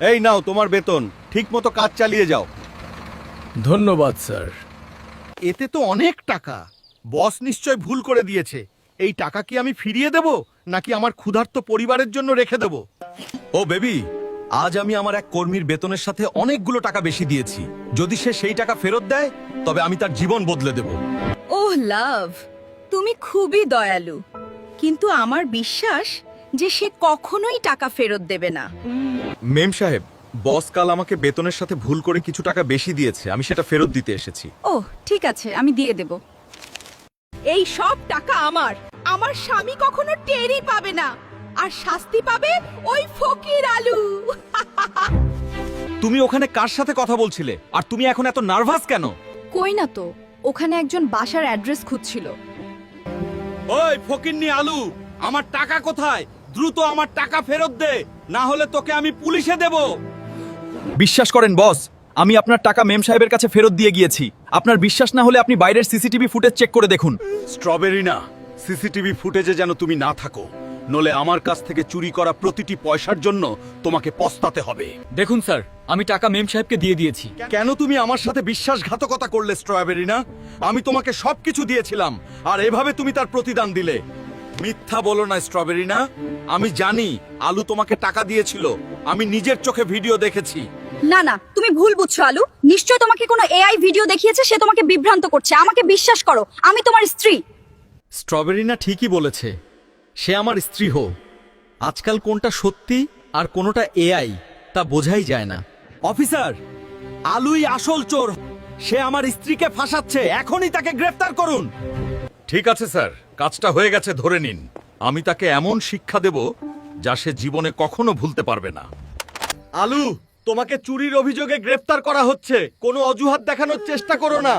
এই নাও তোমার বেতন, ঠিকমতো কাজ চালিয়ে যাও। ধন্যবাদ স্যার। এতে তো অনেক টাকা। বস নিশ্চয় ভুল করে দিয়েছে। এই টাকা কি আমি ফিরিয়ে দেব নাকি আমার ক্ষুধার্ত পরিবারের জন্য রেখে দেব? ও বেবি, আজ আমি আমার এক কর্মীর বেতনের সাথে অনেকগুলো টাকা বেশি দিয়েছি। যদি সে সেই টাকা ফেরত দেয় তবে আমি তার জীবন বদলে দেব। ওহ লাভ, তুমি খুবই দয়ালু, কিন্তু আমার বিশ্বাস যে সে কখনোই টাকা ফেরত দেবে না। মেম সাহেব, বস কাল আমাকে বেতনের সাথে ভুল করে কিছু টাকা বেশি দিয়েছে, আমি সেটা ফেরত দিতে এসেছি। ওহ ঠিক আছে, আমি দিয়ে দেব। এই সব টাকা আমার। আমার স্বামী কখনো টেরই পাবে না, আর শাস্তি পাবে ওই ফকির আলু। তুমি ওখানে কার সাথে কথা বলছিলে, আর তুমি এখন এত নার্ভাস কেন? কই না তো, ওখানে একজন বাসার অ্যাড্রেস খুঁজছিল। ওই ফকিন্নি আলু, আমার টাকা কোথায়? দ্রুত আমার টাকা ফেরত দে, না হলে তোকে আমি পুলিশে দেব। বিশ্বাস করেন বস, আমি আপনার টাকা মেম সাহেবের কাছে ফেরত দিয়ে গিয়েছি। আপনার বিশ্বাস না হলে আপনি বাইরের সিসিটিভি ফুটেজ চেক করে দেখুন। স্ট্রবেরি না, সিসিটিভি ফুটেজে যেন তুমি না থাকো, নলে আমার কাছ থেকে চুরি করা প্রতিটি পয়সার জন্য তোমাকে পস্তাতে হবে। দেখুন স্যার, আমি টাকা মেম সাহেবকে দিয়ে দিয়েছি। কেন তুমি আমার সাথে বিশ্বাসঘাতকতা করলে স্ট্রবেরি না? আমি তোমাকে সবকিছু দিয়েছিলাম, আর এভাবে তুমি তার প্রতিদান দিলে। মিথ্যা বলো না স্ট্রবেরি না, আমি জানি আলু তোমাকে টাকা দিয়েছিল। আমি নিজের চোখে ভিডিও দেখেছি। না না, তুমি ভুল বুঝছো আলু। নিশ্চয় তোমাকে কোনো এআই ভিডিও দেখিয়েছে, সে তোমাকে বিভ্রান্ত করছে। আমাকে বিশ্বাস করো, আমি তোমার স্ত্রী। স্ট্রবেরি না ঠিকই বলেছে, সে আমার স্ত্রী হো। আজকাল কোনটা সত্যি আর কোনটা এআই তা বোঝাই যায় না। অফিসার, আলুই আসল চোর। সে আমার স্ত্রীকে ফাঁসাচ্ছে, এখনই তাকে গ্রেফতার করুন। ঠিক আছে স্যার, কাজটা হয়ে গেছে, ধরে নিন। আমি তাকে এমন শিক্ষা দেব যা সে জীবনে কখনো ভুলতে পারবে না। আলু, তোমাকে চুরির অভিযোগে গ্রেফতার করা হচ্ছে। কোনো অজুহাত দেখানোর চেষ্টা করো না।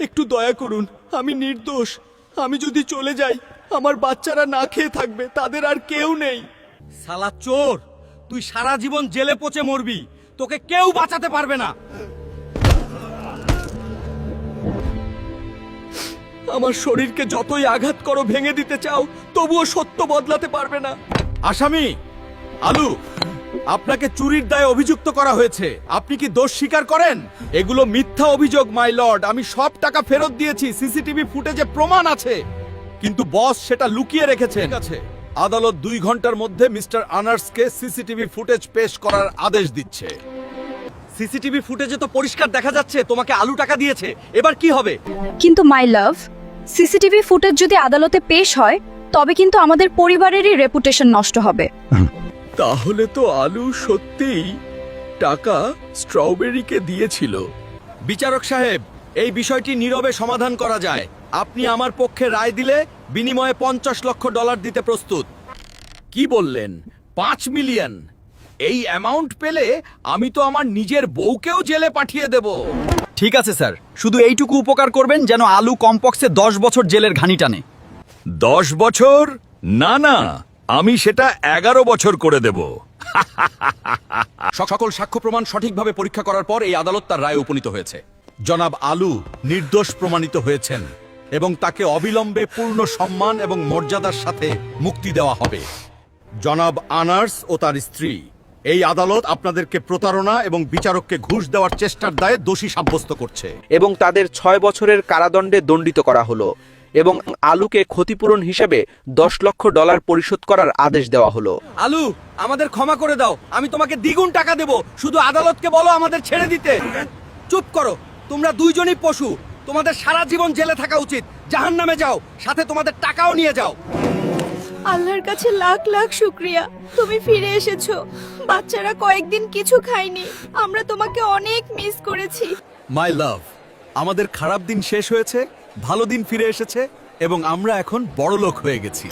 একটু দয়া করুন, আমি নির্দোষ। আমি যদি চলে যাই, আমার বাচ্চারা না খেয়ে থাকবে, তাদের আর কেউ নেই। শালা চোর, তুই সারা জীবন জেলে পচে মরবি, তোকে কেউ বাঁচাতে পারবে না। আমার শরীরকে যতই আঘাত করো, ভেঙে দিতে চাও, তবুও সত্য বদলাতে পারবে না। আসামি আলু, আপনাকে চুরির দায়ে অভিযুক্ত করা হয়েছে। আপনি কি দোষ স্বীকার করেন? এগুলো মিথ্যা অভিযোগ মাই লর্ড। আমি সব টাকা ফেরত দিয়েছি, সিসিটিভি ফুটেজে প্রমাণ আছে। কিন্তু বস সেটা লুকিয়ে রেখেছে। ঠিক আছে, আদালত 2 ঘন্টার মধ্যে মিস্টার আনার্সকে সিসিটিভি ফুটেজ পেশ করার আদেশ দিচ্ছে। সিসিটিভি ফুটেজে তো পরিষ্কার দেখা যাচ্ছে তোমাকে আলু টাকা দিয়েছে। এবার কি হবে? কিন্তু মাই লাভ, সিসিটিভি ফুটেজ যদি আদালতে পেশ হয়, তবে কিন্তু আমাদের পরিবারেরই রেপুটেশন নষ্ট হবে। তাহলে তো আলু সত্যিই টাকা স্ট্রবেরিকে দিয়েছিল। বিচারক সাহেব, এই বিষয়টি নীরবে সমাধান করা যায়। আপনি আমার পক্ষে রায় দিলে বিনিময়ে $50 লক্ষ দিতে প্রস্তুত। কি বললেন? 5 মিলিয়ন? এই অ্যামাউন্ট পেলে আমি তো আমার নিজের বউকেও জেলে পাঠিয়ে দেব। ঠিক আছে স্যার, শুধু এইটুকু উপকার করবেন যেন আলু কমপক্ষে 10 বছর জেলের ঘানি টানে। 10 বছর? না না, আমি সেটা 11 বছর করে দেব। সকল সাক্ষ্য প্রমাণ সঠিকভাবে পরীক্ষা করার পর এই আদালত তার রায়ে উপনীত হয়েছে। জনাব আলু নির্দোষ প্রমাণিত হয়েছেন এবং তাকে অবিলম্বে পূর্ণ সম্মান এবং মর্যাদার সাথে মুক্তি দেওয়া হবে। জনাব আনার্স ও তার স্ত্রী, এই আদালত আপনাদেরকে প্রতারণা এবং বিচারককে ঘুষ দেওয়ার চেষ্টার দায়ে দোষী সাব্যস্ত করছে এবং তাদের 6 বছরের কারাদণ্ডে দণ্ডিত করা হলো এবং আলুকে ক্ষতিপূরণ হিসেবে $10 লক্ষ পরিশোধ করার আদেশ দেওয়া হলো। আলু, আমাদের ক্ষমা করে দাও। আমি তোমাকে দ্বিগুণ টাকা দেব, শুধু আদালতকে বলো আমাদের ছেড়ে দিতে। চুপ করো, তোমরা দুইজনই পশু। তোমাদের সারা জীবন জেলে থাকা উচিত। জাহান্নামে যাও, সাথে তোমাদের টাকাও নিয়ে যাও। আল্লাহর কাছে লাখ লাখ শুকরিয়া, তুমি ফিরে এসেছো। বাচ্চারা কয়েকদিন কিছু খায়নি, আমরা তোমাকে অনেক মিস করেছি। মাই লাভ, আমাদের খারাপ দিন শেষ হয়েছে, ভালো দিন ফিরে এসেছে এবং আমরা এখন বড়লোক হয়ে গেছি।